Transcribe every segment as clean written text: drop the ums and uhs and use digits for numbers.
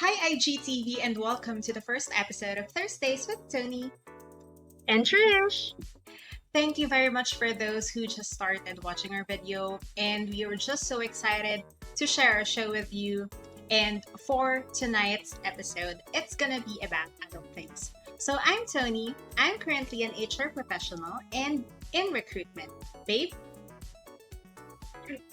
Hi, IGTV, and welcome to the first episode of Thursdays with Tony. And Trish. Thank you very much for those who just started watching our video, and we were just so excited to share our show with you. And for tonight's episode, it's gonna be about adult things. So I'm Tony. I'm currently an HR professional and in recruitment. Babe,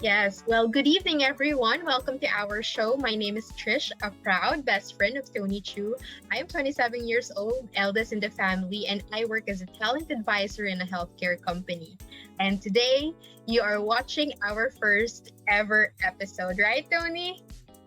Yes, well, good evening, everyone. Welcome to our show. My name is Trish, a proud best friend of Tony Chu. I am 27 years old, eldest in the family, and I work as a talent advisor in a healthcare company. And today, you are watching our first ever episode, right, Tony?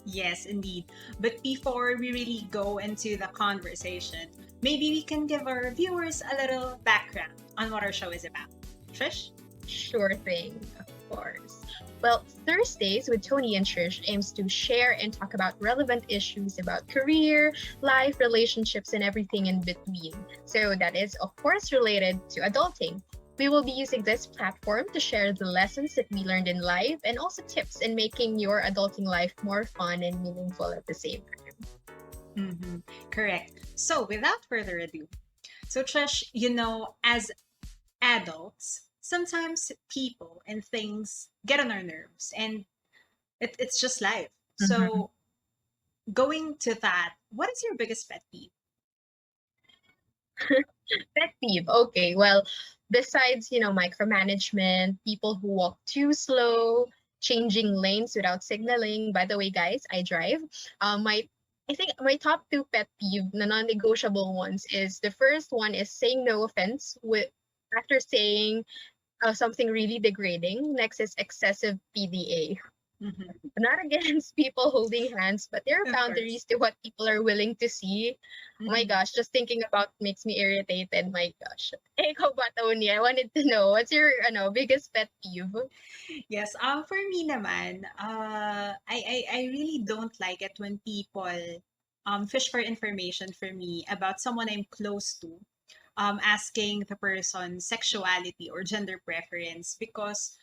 yes, indeed. But before we really go into the conversation, maybe we can give our viewers a little background on what our show is about. Trish? Sure thing, of course. Well, Thursdays with Tony and Trish aims to share and talk about relevant issues about career, life, relationships, and everything in between. So, that is, of course, related to adulting. We will be using this platform to share the lessons that we learned in life and also tips in making your adulting life more fun and meaningful at the same time. Mm-hmm. Correct. So, without further ado, so Trish, as adults, sometimes people and things get on our nerves, and it's just life. Mhm. So, going to that, what is your biggest pet peeve? Pet peeve. Okay, well, besides, micromanagement, people who walk too slow, changing lanes without signaling. By the way, guys, I drive. I think my top two pet peeve, the non-negotiable ones, is the first one is saying no offense with after saying something really degrading. Next is excessive PDA. Mm-hmm. Not against people holding hands, but there are Of course. boundaries to what people are willing to see. Oh my Mm-hmm. gosh, just thinking about makes me irritated. My gosh. Hey, ikaw ba, Tony? I wanted to know, what's your biggest pet peeve? Yes. For me naman, I really don't like it when people fish for information for me about someone I'm close to, asking the person's sexuality or gender preference because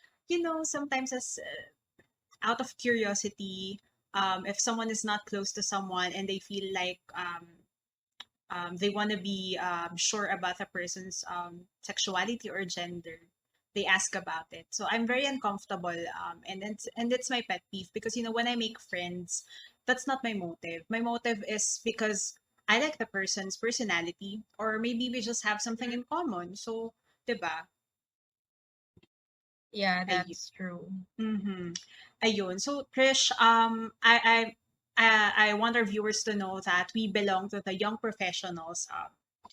sometimes as out of curiosity, if someone is not close to someone and they feel like they want to be sure about a person's sexuality or gender, they ask about it. So I'm very uncomfortable, and it's my pet peeve because when I make friends, that's not my motive. My motive is because I like the person's personality, or maybe we just have something in common. So, diba? Yeah, Ayun. that's true. Mm-hmm. Ayun. So, Trish, I want our viewers to know that we belong to the young professionals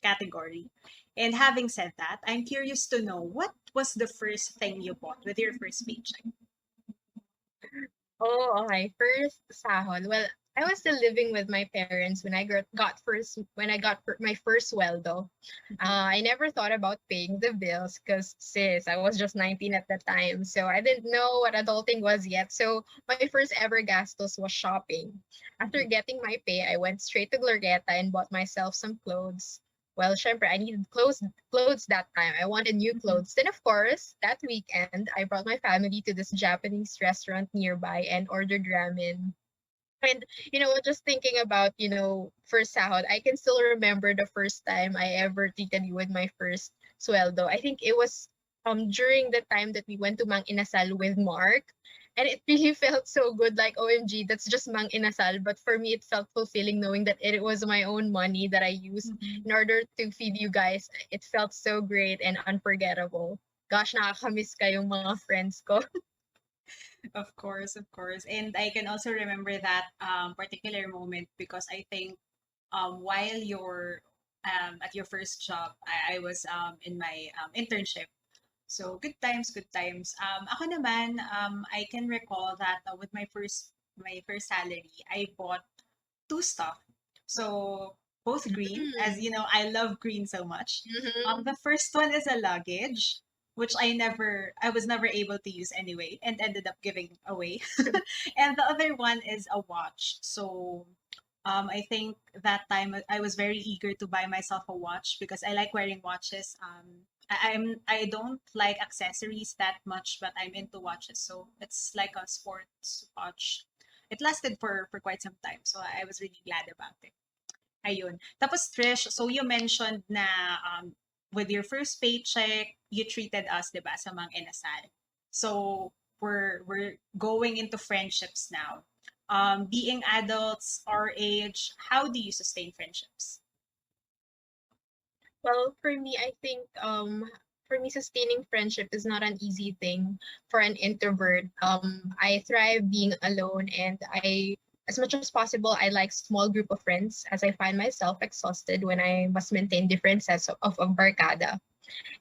category. And having said that, I'm curious to know what was the first thing you bought with your first paycheck? Oh, okay. First sahod. Well, I was still living with my parents when I got my first sweldo. Mhm. I never thought about paying the bills because sis, I was just 19 at the time, so I didn't know what adulting was yet. So my first ever gastos was shopping. After Mhm. getting my pay, I went straight to Glorieta and bought myself some clothes. Well, syempre, I needed clothes that time. I wanted new Mhm. clothes. Then, of course, that weekend, I brought my family to this Japanese restaurant nearby and ordered ramen. And, just thinking about, first sahod, I can still remember the first time I ever treated you with my first sweldo. I think it was during the time that we went to Mang Inasal with Mark. And it really felt so good, like OMG, that's just Mang Inasal. But for me, it felt fulfilling knowing that it was my own money that I used Mhm. in order to feed you guys. It felt so great and unforgettable. Gosh, nakakamiss kayong mga friends ko. Of course, of course. And I can also remember that particular moment because I think while you're at your first job, I was in my internship. So good times, good times. Ako naman, I can recall that with my first salary, I bought two stuff. So both green, as Mm. you know, I love green so much. Mhm. The first one is a luggage, which I was never able to use anyway, and ended up giving away. And the other one is a watch. So I think that time I was very eager to buy myself a watch because I like wearing watches. I don't like accessories that much, but I'm into watches. So it's like a sports watch. it lasted for quite some time. So I was really glad about it. Ayun. Tapos Trish, so you mentioned na with your first paycheck, you treated us, 'di ba, sa mga inasal. So we're going into friendships now. Being adults our age, how do you sustain friendships? Well, for me, I think for me sustaining friendship is not an easy thing for an introvert. I thrive being alone, and I as much as possible I like small group of friends, as I find myself exhausted when I must maintain different sets of barkada.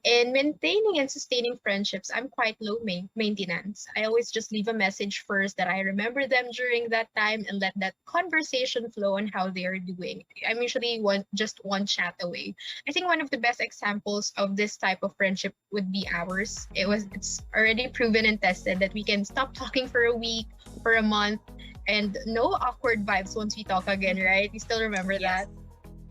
In maintaining and sustaining friendships, I'm quite low maintenance. I always just leave a message first that I remember them during that time and let that conversation flow on how they are doing. I'm usually just one chat away. I think one of the best examples of this type of friendship would be ours. It's already proven and tested that we can stop talking for a week, for a month, and no awkward vibes once we talk again, right? You still remember Yes, that?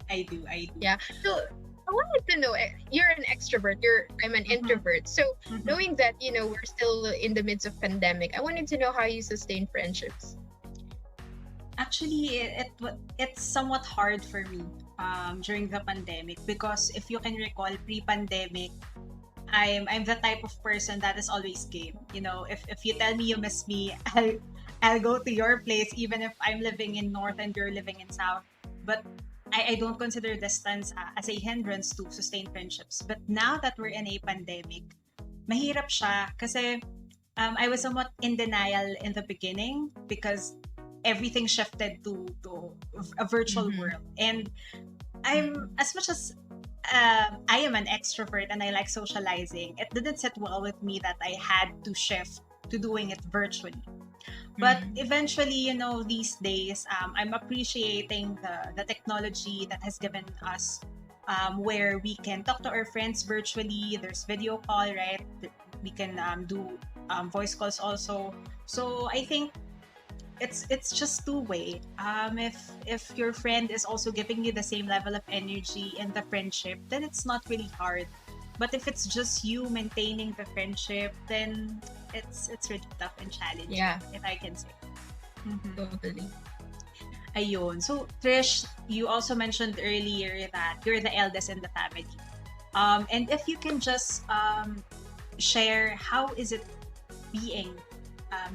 I do. I do. Yeah. So I wanted to know, you're an extrovert, I'm an Mhm, introvert. So mhm. knowing that, we're still in the midst of pandemic, I wanted to know how you sustain friendships. Actually, it's somewhat hard for me during the pandemic because if you can recall pre-pandemic, I'm the type of person that is always game. If you tell me you miss me, I'll go to your place even if I'm living in north and you're living in south. But I don't consider distance as a hindrance to sustain friendships. But now that we're in a pandemic, mahirap siya kasi I was somewhat in denial in the beginning because everything shifted to a virtual Mm-hmm. world. And I'm as much as I am an extrovert and I like socializing, it didn't sit well with me that I had to shift to doing it virtually. But Mm-hmm. eventually, these days, I'm appreciating the technology that has given us where we can talk to our friends virtually. There's video call, right? We can do voice calls also. So I think it's just two-way. If your friend is also giving you the same level of energy in the friendship, then it's not really hard. But if it's just you maintaining the friendship, then it's really tough and challenging, Yeah, if I can say. Mm-hmm. totally. Ayun. So Trish, you also mentioned earlier that you're the eldest in the family. And if you can just share how is it being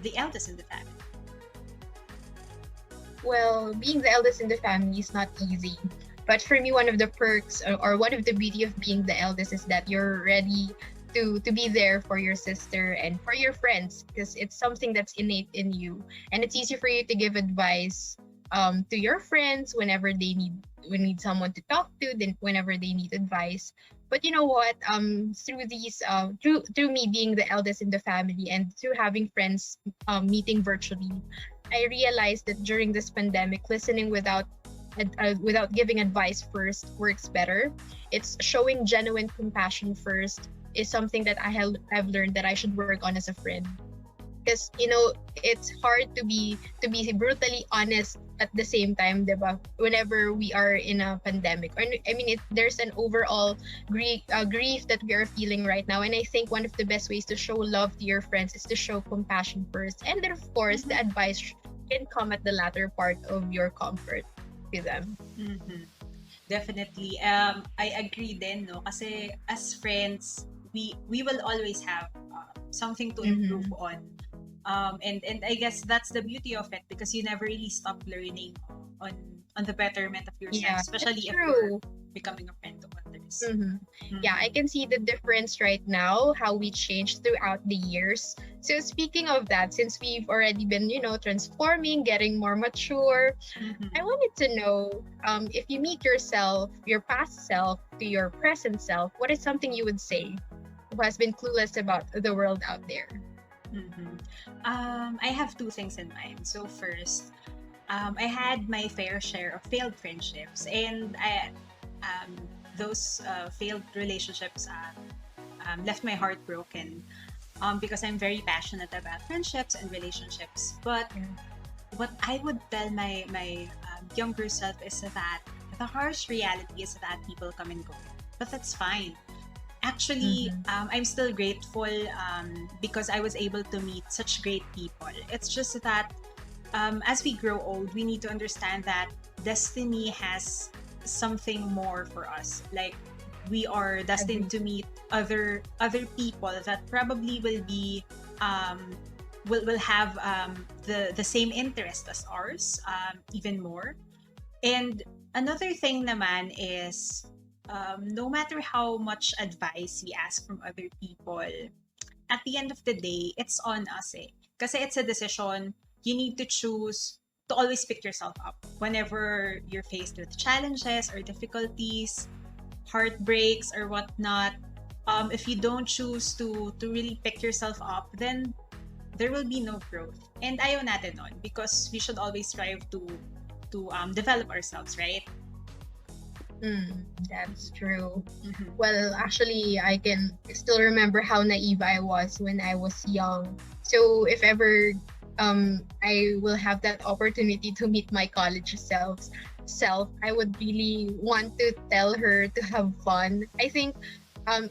the eldest in the family? Well, being the eldest in the family is not easy. But for me, one of the perks or one of the beauty of being the eldest is that you're ready to be there for your sister and for your friends, because it's something that's innate in you, and it's easy for you to give advice to your friends whenever they need someone to talk to, then whenever they need advice. But you know what, through me being the eldest in the family and through having friends meeting virtually, I realized that during this pandemic, listening without giving advice first works better. It's showing genuine compassion first is something that have learned that I should work on as a friend. Because it's hard to be brutally honest at the same time, diba? Whenever we are in a pandemic, or I mean, there's an overall grief that we are feeling right now, and I think one of the best ways to show love to your friends is to show compassion first, and then of course the Mm-hmm. advice can come at the latter part of your comfort to them. Mm-hmm. Definitely. I agree din, no? Kasi as friends, we will always have something to improve Mm-hmm. on. And I guess that's the beauty of it because you never really stop learning on on the betterment of yourself, Yeah, that's especially if you're true. becoming a friend to others. Mm-hmm. Yeah, I Mm-hmm. can see the difference right now, how we changed throughout the years. So speaking of that, since we've already been, transforming, getting more mature, I Mm-hmm. wanted to know, if you meet yourself, your past self, to your present self, what is something you would say who has been clueless about the world out there? Mm-hmm. I have two things in mind. So first, I had my fair share of failed friendships, and um, those failed relationships left my heart broken because I'm very passionate about friendships and relationships. But Yeah. what I would tell my younger self is that the harsh reality is that people come and go, but that's fine. Actually, Mm-hmm. I'm still grateful because I was able to meet such great people. It's just that as we grow old, we need to understand that destiny has something more for us. Like we are destined Agree. to meet other people that probably will be um, will have the same interest as ours, even more. And another thing naman is no matter how much advice we ask from other people, at the end of the day, it's on us eh. Kasi it's a decision. You need to choose to always pick yourself up whenever you're faced with challenges or difficulties, heartbreaks or whatnot. If you don't choose to really pick yourself up, then there will be no growth. And ayaw natin nun because we should always strive to develop ourselves, right? That's true. Mm-hmm. Well, actually, I can still remember how naive I was when I was young. So if ever I will have that opportunity to meet my college self, I would really want to tell her to have fun. I think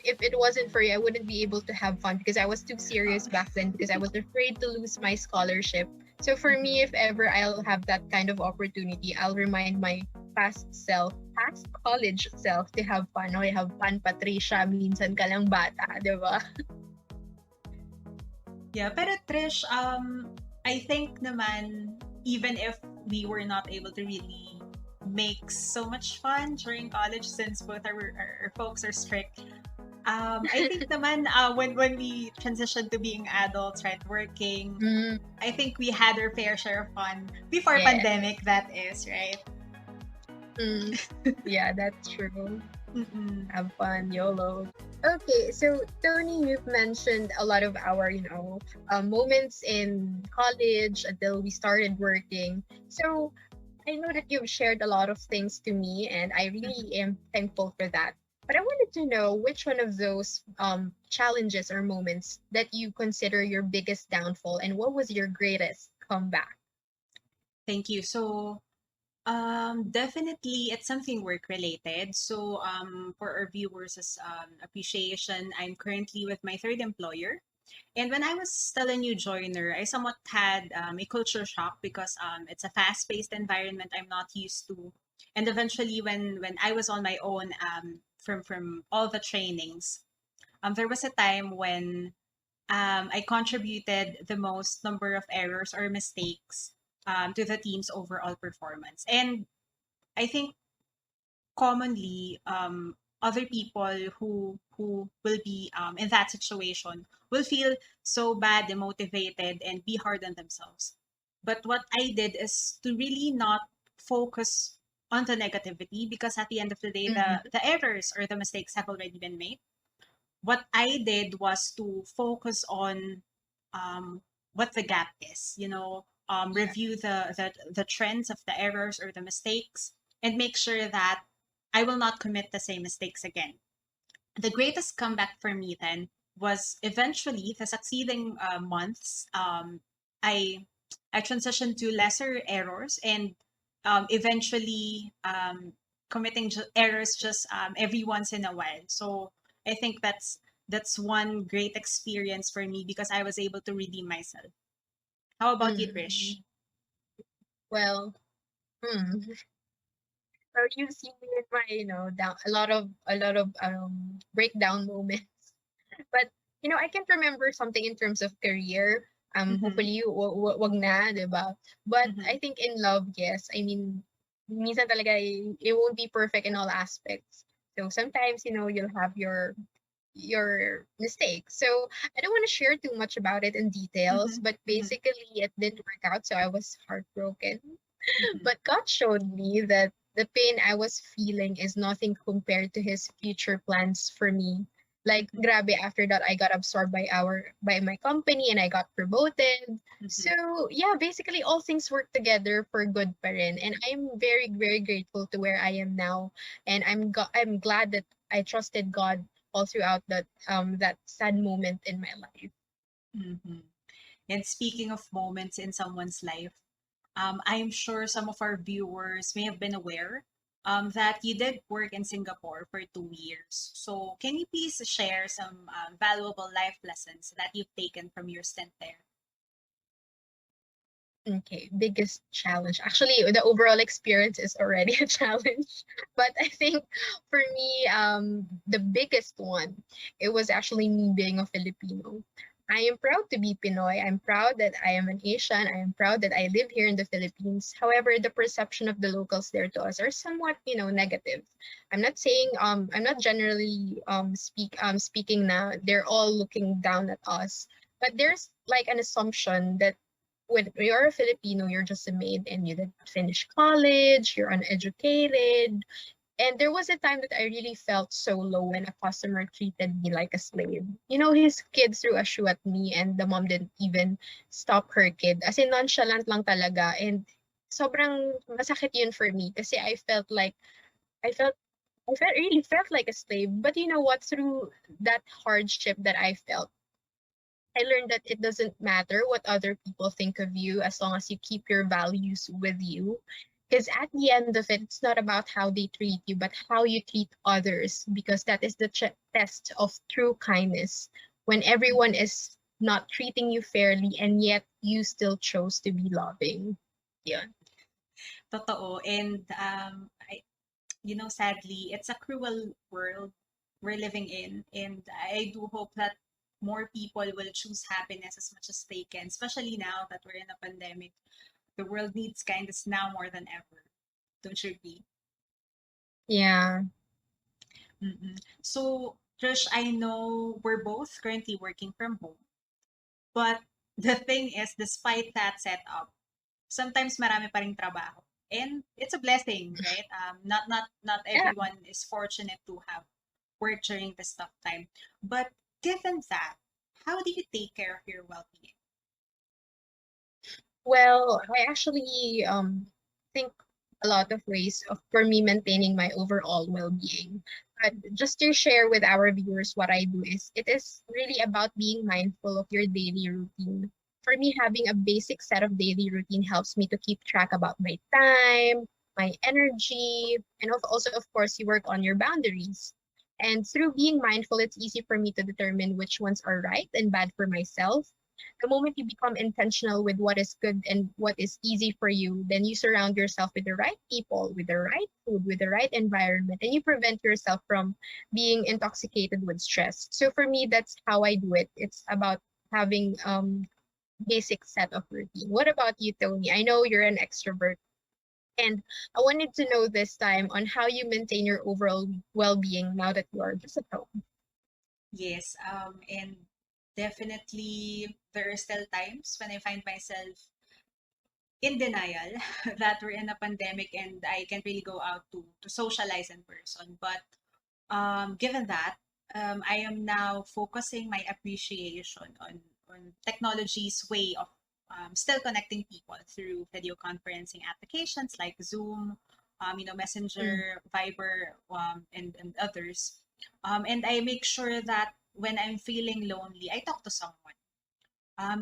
if it wasn't for you, I wouldn't be able to have fun because I was too serious back then because I was afraid to lose my scholarship. So for me, if ever I'll have that kind of opportunity, I'll remind my past college self to have fun. Okay, have fun, Patricia. Minsan ka lang bata, di ba? Yeah, pero Trish, I think naman, even if we were not able to really make so much fun during college since both our folks are strict, I think naman when we transitioned to being adults, right, working, Mm, I think we had our fair share of fun before yeah. pandemic, that is, right? Mm, yeah, that's true. Mm-mm. Have fun, YOLO. Okay, so Tony, you've mentioned a lot of our, moments in college until we started working. So I know that you've shared a lot of things to me, and I Mm-hmm. really am thankful for that. But I wanted to know which one of those challenges or moments that you consider your biggest downfall, and what was your greatest comeback? Thank you. So, definitely it's something work related. So, for our viewers as appreciation, I'm currently with my third employer. And when I was still a new joiner, I somewhat had a culture shock because it's a fast-paced environment I'm not used to. And eventually, when I was on my own, from all the trainings, there was a time when I contributed the most number of errors or mistakes to the team's overall performance. And I think commonly other people who will be in that situation will feel so bad, demotivated, and be hard on themselves. But what I did is to really not focus on the negativity because at the end of the day, Mm-hmm. the errors or the mistakes have already been made. What I did was to focus on what the gap is, Yeah. review the trends of the errors or the mistakes and make sure that I will not commit the same mistakes again. The greatest comeback for me then was eventually the succeeding months. I I transitioned to lesser errors and eventually committing errors just every once in a while. So I think that's one great experience for me because I was able to redeem myself. How about you, Trish? Mm. Well, hmm. So you've seen me in my, down a lot of breakdown moments. But I can't remember something in terms of career. Mm-hmm. Hopefully wag na, 'di ba? But Mm-hmm. I think in love, yes. I mean, minsan talaga it won't be perfect in all aspects. So sometimes, you'll have your mistakes. So I don't want to share too much about it in details, Mm-hmm. but Mm-hmm. basically it didn't work out, so I was heartbroken. Mm-hmm. But God showed me that the pain I was feeling is nothing compared to his future plans for me. Like Mm-hmm. grabe, after that I got absorbed by my company and I got promoted. Mm-hmm. So yeah, basically all things work together for good pa rin. And I'm very, very grateful to where I am now. And I'm glad that I trusted God all throughout that sad moment in my life. Mm-hmm. And speaking of moments in someone's life, I'm sure some of our viewers may have been aware that you did work in Singapore for 2 years. So, can you please share some valuable life lessons that you've taken from your stint there? Okay, biggest challenge. Actually, the overall experience is already a challenge. But I think for me, the biggest one, it was actually me being a Filipino. I am proud to be Pinoy. I'm proud that I am an Asian. I am proud that I live here in the Philippines. However, the perception of the locals there to us are somewhat, negative. I'm not saying I'm not generally speaking now. They're all looking down at us. But there's like an assumption that when you're a Filipino, you're just a maid and you didn't finish college, you're uneducated. And there was a time that I really felt so low when a customer treated me like a slave. His kid threw a shoe at me and the mom didn't even stop her kid. As in, nonchalant lang talaga. And sobrang masakit yun for me kasi I felt, really felt like a slave. But you know what? Through that hardship that I felt, I learned that it doesn't matter what other people think of you as long as you keep your values with you. Because at the end of it, it's not about how they treat you, but how you treat others, because that is the test of true kindness. When everyone is not treating you fairly and yet you still chose to be loving. Yeah. Totoo. And sadly, it's a cruel world we're living in. And I do hope that more people will choose happiness as much as they can, especially now that we're in a pandemic. The world needs kindness now more than ever. Don't you agree? Yeah. Mm-mm. So, Trish, I know we're both currently working from home, but the thing is, despite that setup, sometimes marami pa ring trabaho. And it's a blessing, right? Not Yeah. everyone is fortunate to have work during this tough time. But given that, how do you take care of your well-being? Well, I actually think a lot of ways of for me maintaining my overall well-being. But just to share with our viewers what I do is it is really about being mindful of your daily routine. For me, having a basic set of daily routine helps me to keep track about my time, my energy, and also of course you work on your boundaries. And through being mindful, it's easy for me to determine which ones are right and bad for myself. The moment you become intentional with what is good and what is easy for you, then you surround yourself with the right people, with the right food, with the right environment, and you prevent yourself from being intoxicated with stress. So for me, that's how I do it. It's about having basic set of routine. What about you, Tony? I know you're an extrovert, and I wanted to know this time on how you maintain your overall well-being now that you are just at home. Yes, and definitely there are still times when I find myself in denial that we're in a pandemic and I can't really go out to socialize in person. But given that, I am now focusing my appreciation on technology's way of still connecting people through video conferencing applications like Zoom, Mm, Messenger, Viber, and others. And I make sure that when I'm feeling lonely, I talk to someone.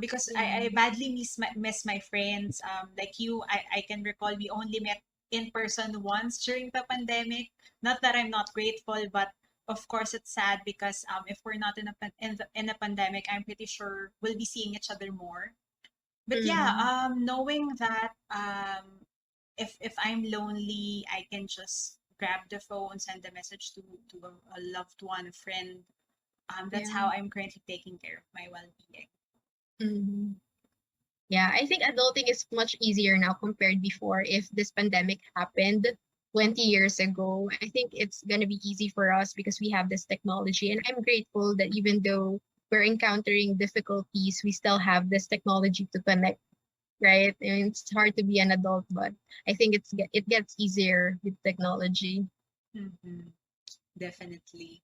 Because I mm, badly miss my friends. Like you, I can recall we only met in person once during the pandemic. Not that I'm not grateful, but of course it's sad because if we're not in a pandemic, I'm pretty sure we'll be seeing each other more. But yeah, mm, knowing that if I'm lonely, I can just grab the phone, send a message to a loved one, a friend. That's yeah. how I'm currently taking care of my well-being. Mm. Yeah, I think adulting is much easier now compared before. If this pandemic happened 20 years ago, I think it's going to be easy for us because we have this technology. And I'm grateful that even though we're encountering difficulties, we still have this technology to connect, right? I mean, it's hard to be an adult, but I think it gets easier with technology. Mm-hmm. Definitely.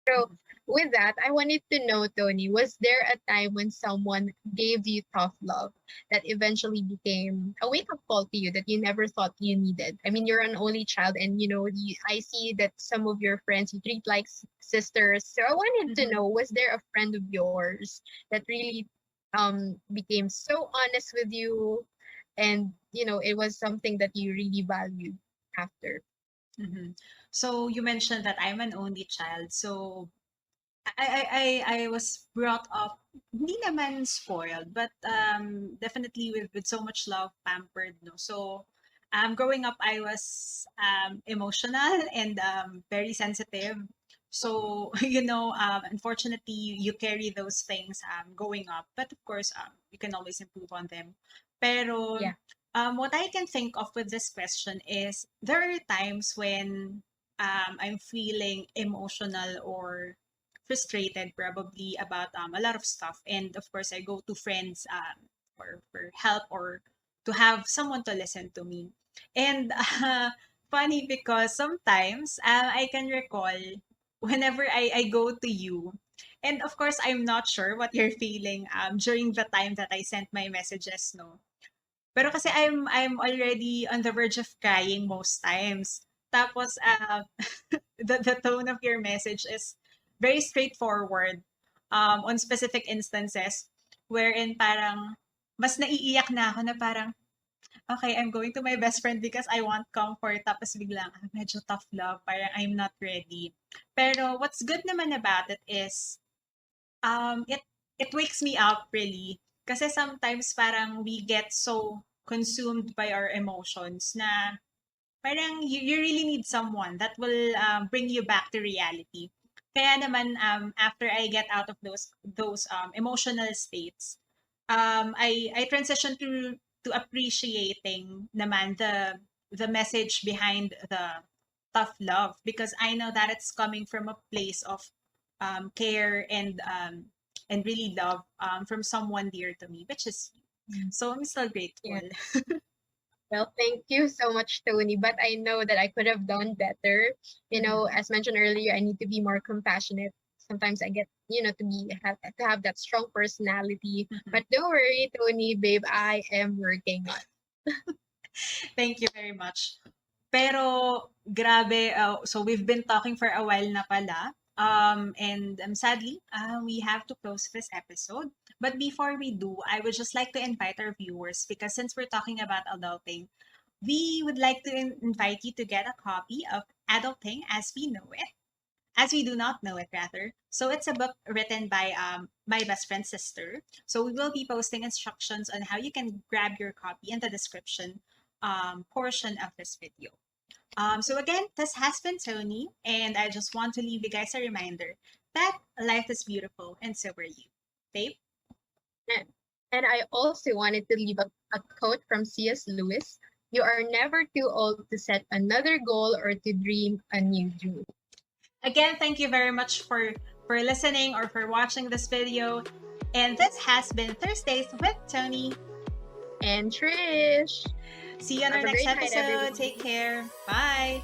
So, Mhm. with that, I wanted to know, Tony, was there a time when someone gave you tough love that eventually became a wake up call to you that you never thought you needed? I mean, you're an only child, and I see that some of your friends you treat like sisters. So, I wanted to Mhm. know, was there a friend of yours that really became so honest with you, and it was something that you really valued after? Mhm. So you mentioned that I'm an only child. So I was brought up hindi naman spoiled, but definitely with so much love, pampered, no. So growing up, I was emotional and very sensitive. So unfortunately, you carry those things going up, but of course, you can always improve on them. Pero Yeah. what I can think of with this question is there are times when I'm feeling emotional or frustrated probably about a lot of stuff, and of course I go to friends for help or to have someone to listen to me. And funny because sometimes I can recall whenever I go to you, and of course I'm not sure what you're feeling during the time that I sent my messages, no. Pero kasi I'm already on the verge of crying most times. Tapos the tone of your message is very straightforward on specific instances wherein parang mas naiiyak na ako na parang okay, I'm going to my best friend because I want comfort. Tapos biglang, medyo tough love. Parang I'm not ready. Pero what's good naman about it is it wakes me up really. Kasi sometimes parang we get so consumed by our emotions na parang you really need someone that will bring you back to reality. Kaya naman after I get out of those emotional states, I transition to appreciating naman the message behind the tough love because I know that it's coming from a place of care and really love from someone dear to me, which is you. Mm. So I'm still grateful. Yeah. Well, thank you so much, Tony. But I know that I could have done better. Mhm. As mentioned earlier, I need to be more compassionate. Sometimes I get, to have that strong personality. Mhm. But don't worry, Tony, babe, I am working on. Thank you very much. Pero grabe, so we've been talking for a while na pala. And sadly, we have to close this episode. But before we do, I would just like to invite our viewers because since we're talking about adulting, we would like to invite you to get a copy of Adulting as We Know It, as we do not know it rather. So it's a book written by my best friend's sister. So we will be posting instructions on how you can grab your copy in the description portion of this video. So again, this has been Tony, and I just want to leave you guys a reminder that life is beautiful, and so are you. Babe? And, and I also wanted to leave a quote from C.S. Lewis. You are never too old to set another goal or to dream a new dream. Again, thank you very much for listening or for watching this video. And this has been Thursdays with Tony. And Trish. See you on our Have a next great night, episode. everyone. Take care. Bye.